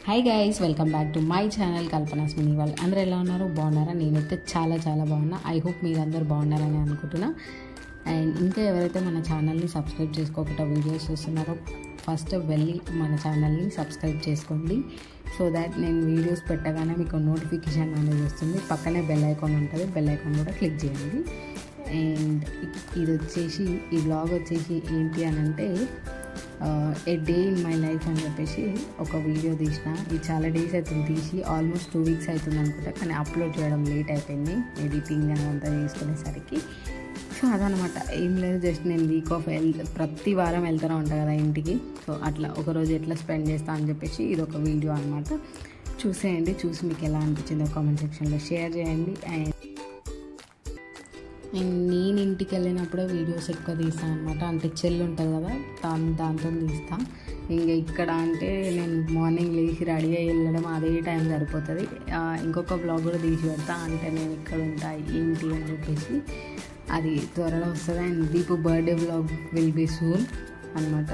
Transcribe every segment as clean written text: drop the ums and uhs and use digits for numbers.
Hi guys, welcome back to my channel Kalpana's mini world. అందరూ ఎలా ఉన్నారు? బాగున్నారా? నేనైతే చాలా బాగున్నా. ఐ హోప్ మీరందరూ బాగున్నారని అనుకుంటున్నా. అండ్ ఇంకా ఎవరైతే మన ఛానల్ని సబ్స్క్రైబ్ చేసుకోకుండా వీడియోస్ చూస్తున్నారో ఫస్ట్ వెళ్ళి మన ఛానల్ని సబ్స్క్రైబ్ చేసుకోండి. సో దాట్ నేను వీడియోస్ పెట్టగానే మీకు నోటిఫికేషన్ అనేది వస్తుంది. పక్కనే బెల్ ఐకాన్ ఉంటుంది, బెల్ ఐకాన్ కూడా క్లిక్ చేయండి. అండ్ ఇది వచ్చేసి ఈ బ్లాగ్ వచ్చేసి ఏంటి అని అంటే ఏ డే ఇన్ మై లైఫ్ అని చెప్పేసి ఒక వీడియో తీసిన. ఇది చాలా డేస్ అవుతుంది తీసి, ఆల్మోస్ట్ 2 weeks అవుతుంది అనుకుంటా. కానీ అప్లోడ్ చేయడం లేట్ అయిపోయింది ఎడిటింగ్ అంతా చేసుకునేసరికి. సో అదనమాట, ఏం లేదు, జస్ట్ నేను వీక్ ఆఫ్ ప్రతి వారం వెళ్తూనే ఉంటాను కదా ఇంటికి. సో అట్లా ఒకరోజు ఎట్లా స్పెండ్ చేస్తా అని చెప్పేసి ఇది ఒక వీడియో అనమాట. చూసేయండి, చూసి మీకు ఎలా అనిపించిందో కామెంట్ సెక్షన్లో షేర్ చేయండి. అండ్ నేను ఇంటికి వెళ్ళినప్పుడే వీడియోస్ ఎక్కువ తీస్తాను అనమాట. అంటే చెల్లి ఉంటుంది కదా, దాంతో తీస్తాను. ఇంకా ఇక్కడ అంటే నేను మార్నింగ్ లేచి రెడీ అయ్యి వెళ్ళడం అదే టైం సరిపోతుంది. ఇంకొక బ్లాగ్ కూడా తీసి పెడతా, అంటే నేను ఇక్కడ ఉంటా ఏంటి అని చెప్పేసి. అది త్వరలో వస్తుంది. And Deepu birthday blog will be soon అనమాట.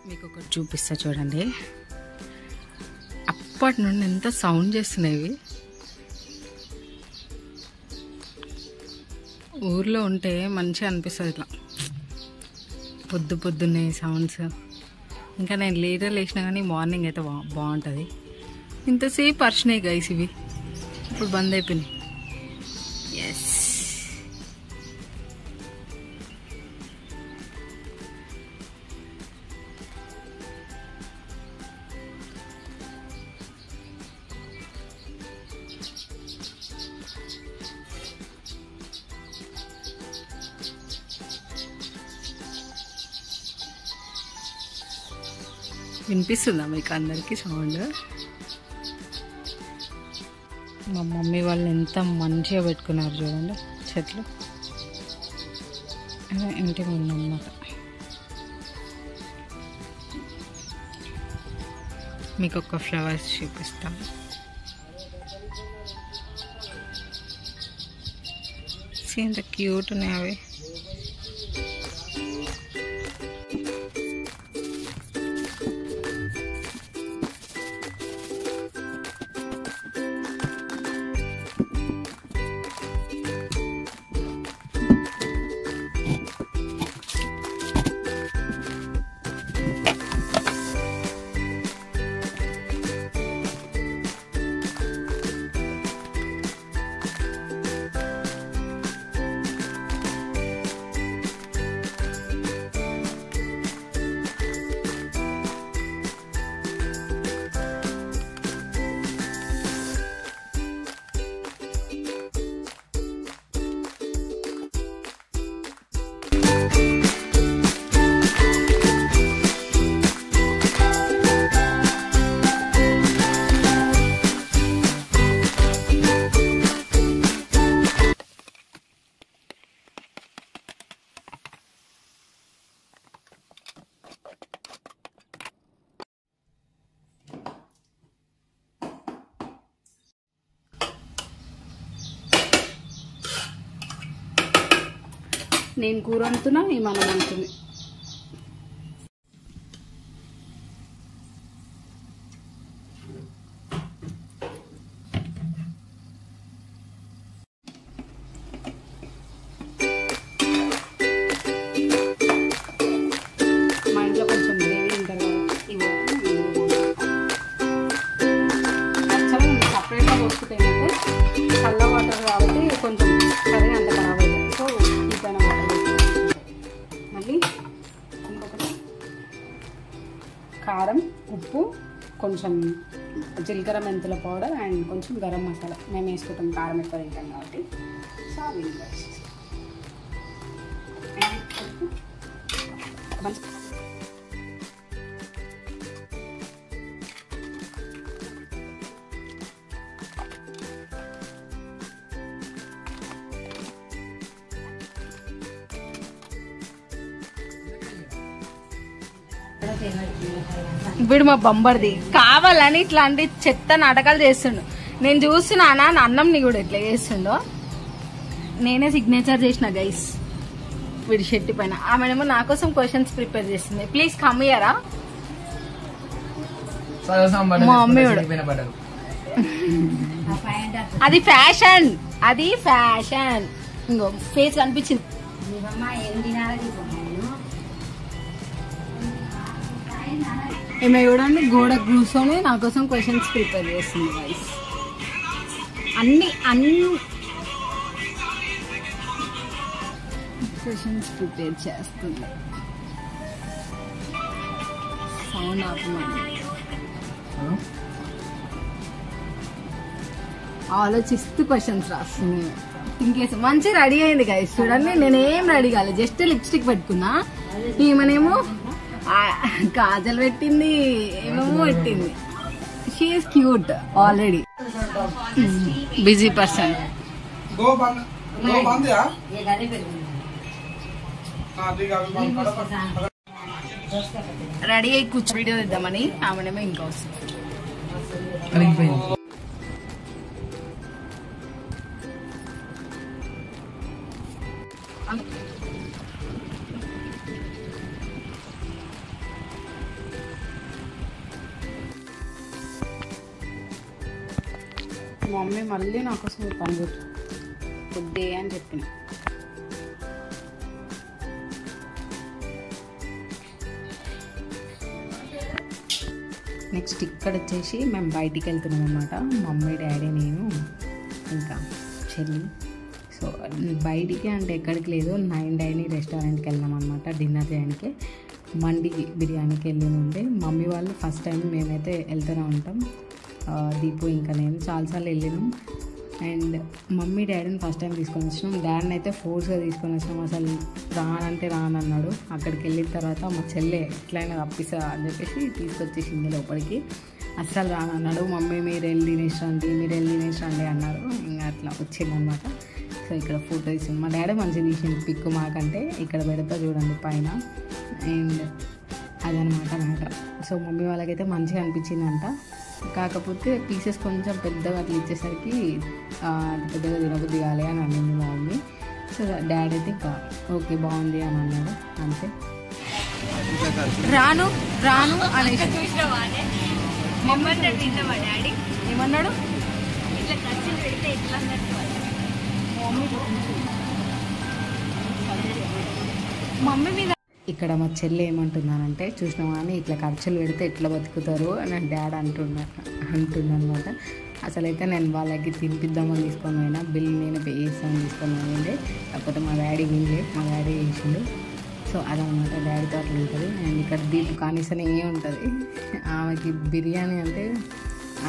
మీకు ఒకటి చూపిస్తా చూడండి. అప్పటి నుండి ఎంత సౌండ్ చేస్తున్నాయి. ఊర్లో ఉంటే మంచిగా అనిపిస్తుంది ఇట్లా పొద్దున్నే సౌండ్స్. ఇంకా నేను లేటర్ లేచినా కానీ మార్నింగ్ అయితే బాగుంటుంది. ఇంతసేపు అరిచినాయి గైస్, ఇవి ఇప్పుడు బంద్ అయిపోయినాయి. ఎస్, వినిపిస్తుందా మీకు అందరికీ సౌండ్? మా మమ్మీ వాళ్ళు ఎంత మంచిగా పెట్టుకున్నారు చూడండి చెట్లు ఇంటి ముందు అన్నమాట. మీకు ఒక ఫ్లవర్స్ చూపిస్తాను. ఎంత క్యూట్ ఉన్నాయి అవి. నేను కూర వండుతున్నా, ఈ మనం వండుతుంది. ఉప్పు, కొంచెం జీలకర్ర మెంతుల పౌడర్ అండ్ కొంచెం గరం మసాలా. మేము వేసుకుంటాం కారం ఎక్కువ తింటాం కాబట్టి. సో అవి వీడు మా బంబర్ది కావాలని ఇట్లాంటి చెత్త నాటకాలు చేస్తుండు. నేను చూస్తున్నానా అన్నం నీ కూడా ఇట్లా చేస్తుండో. నేనే సిగ్నేచర్ చేసిన గైస్ వీడి షెట్టి పైన. ఆమెనేమో నా కోసం క్వశ్చన్స్ ప్రిపేర్ చేస్తుంది. ప్లీజ్ కమ్ ఇయరా. మా మమ్మీ అది ఫ్యాషన్, అది ఫ్యాషన్. ఇంకో ఫేస్ కనిపించింది. ఈమె చూడండి గోడ కూర్చొని నా కోసం క్వశ్చన్స్ ప్రిపేర్ చేస్తుంది గైస్. అన్ని క్వశ్చన్స్ ప్రిపేర్ చేస్తుంది. సౌండ్ ఆపమండి. ఆలోచిస్తూ క్వశ్చన్స్ రాస్తుంది. ఇంకేసి మంచి రెడీ అయింది గైస్. చూడండి నేనేం రెడీ కాలేదు, జస్ట్ లిప్స్టిక్ పెట్టుకున్నా. ఈమెనేమో కాజల్ పెట్టింది, ఏమేమో పెట్టింది. She is cute already. Busy person. Ready అయ్యి కూర్చో వీడియో ఇద్దామని ఆమెనేమో ఇంకా వస్తుంది. మా మమ్మీ మళ్ళీ నా కోసం పని పెట్టు కొద్దే అని చెప్పిన. నెక్స్ట్ ఇక్కడ వచ్చేసి మేము బయటికి వెళ్తున్నాం అన్నమాట. మమ్మీ, డాడీ, నేను ఇంకా చెల్లి. సో బయటికి అంటే ఎక్కడికి లేదు, 9 డైనింగ్ రెస్టారెంట్కి వెళ్ళాం అనమాట డిన్నర్ చేయడానికి. మండి బిర్యానీకి వెళ్ళి ఉండే మమ్మీ వాళ్ళు ఫస్ట్ టైం. మేమైతే వెళ్తూనే ఉంటాం, దీపు ఇంకా నేను చాలాసార్లు వెళ్ళినాం. అండ్ మమ్మీ డాడీని ఫస్ట్ టైం తీసుకొని వచ్చినాం. డాడీని అయితే ఫోర్స్గా తీసుకొని వచ్చినాం. అసలు రానంటే రానన్నాడు. అక్కడికి వెళ్ళిన తర్వాత మా చెల్లె ఎట్లయినా తప్పిస్తా అని చెప్పేసి తీసుకొచ్చేసింది లోపలికి. అస్సలు రానన్నాడు. మమ్మీ మీరు వెళ్ళి తినేసండి, మీరు వెళ్ళి తినేసండి అన్నారు. ఇంకా అట్లా వచ్చిందనమాట. సో ఇక్కడ ఫోటో తీసింది మా డాడీ, మంచిగా తీసింది పిక్. మాకంటే ఇక్కడ పెడతా చూడండి పైన. అండ్ అదనమాట మ్యాటర్. సో మమ్మీ వాళ్ళకైతే మంచిగా అనిపించిందంట. కాకపోతే పీసెస్ కొంచెం పెద్దగా అట్లా ఇచ్చేసరికి పెద్దగా తినబుద్ధి కాలే అని అనింది మా మమ్మీ. సో డాడీ అయితే ఇంకా ఓకే బాగుంది అని అన్నాడు. అంతే. రాను రాను అనేసి డాడీ ఏమన్నాడు, ఇట్లా ఖర్చులు పెడితే ఎట్లా మమ్మీ మీద. ఇక్కడ మా చెల్లి ఏమంటున్నానంటే, చూసినావా అని ఇట్లా ఖర్చులు పెడితే ఎట్లా బతుకుతారు అని డాడీ అంటున్నమాట. అసలైతే నేను వాళ్ళకి తినిపిద్దామని తీసుకొని పోయినా, బిల్ నేను పే చేస్తామని తీసుకొని పోయిండే. కాకపోతే మా డాడీ వినలే, మా డాడీ చేసిండు. సో అదనమాట డాడీతో అట్లా ఉంటుంది. అండ్ ఇక్కడ దీపు కానిసనే ఉంటుంది. ఆమెకి బిర్యానీ అంటే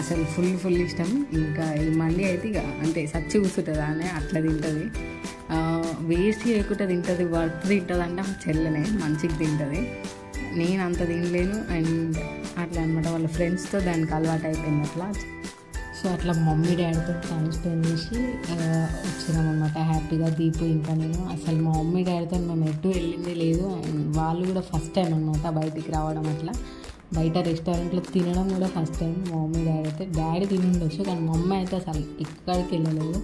అసలు ఫుల్ ఇష్టం. ఇంకా ఈ మండి అయితే ఇక అంటే సచ్చి కూర్చుంటుంది అని అట్లా తింటుంది. వేస్ట్ చేయకుండా తింటుంది, వర్త్ తింటుంది అంటే మా చెల్లెనే మంచిగా తింటుంది. నేను అంత తినలేను. అండ్ అట్లా అనమాట వాళ్ళ ఫ్రెండ్స్తో దానికి అలవాటు అయిపోయింది అట్లా. సో అట్లా మమ్మీ డాడీతో టైం స్పెండ్ చేసి వచ్చినామన్నమాట హ్యాపీగా. దీపు ఇంకా నేను అసలు మా మమ్మీ డాడీతో మేము ఎటు వెళ్ళింది లేదు. అండ్ వాళ్ళు కూడా ఫస్ట్ టైం అనమాట బయటికి రావడం. అట్లా బయట రెస్టారెంట్లో తినడం కూడా ఫస్ట్ టైం. మా మమ్మీ డాడీ అయితే డాడీ తిని ఉండొచ్చు, కానీ మా అమ్మ అయితే అసలు ఎక్కడికి వెళ్ళలేదు,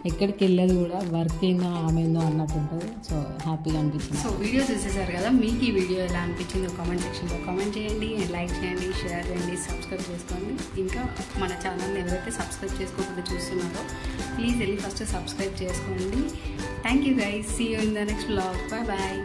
ఎక్కడికి వెళ్ళదు కూడా. వర్క్ ఏందో ఆమెందో అన్నట్టు ఉంటుంది. సో హ్యాపీగా అనిపించింది. సో వీడియో చూసేసారు కదా, మీకు ఈ వీడియో ఎలా అనిపించిందో కామెంట్ సెక్షన్లో కామెంట్ చేయండి. లైక్ చేయండి, షేర్ చేయండి, సబ్స్క్రైబ్ చేసుకోండి. ఇంకా మన ఛానల్ని ఎవరైతే సబ్స్క్రైబ్ చేసుకోకుండా చూస్తున్నారో ప్లీజ్ వెళ్ళి ఫస్ట్ సబ్స్క్రైబ్ చేసుకోండి. Thank you guys, see you in the next vlog. Bye bye.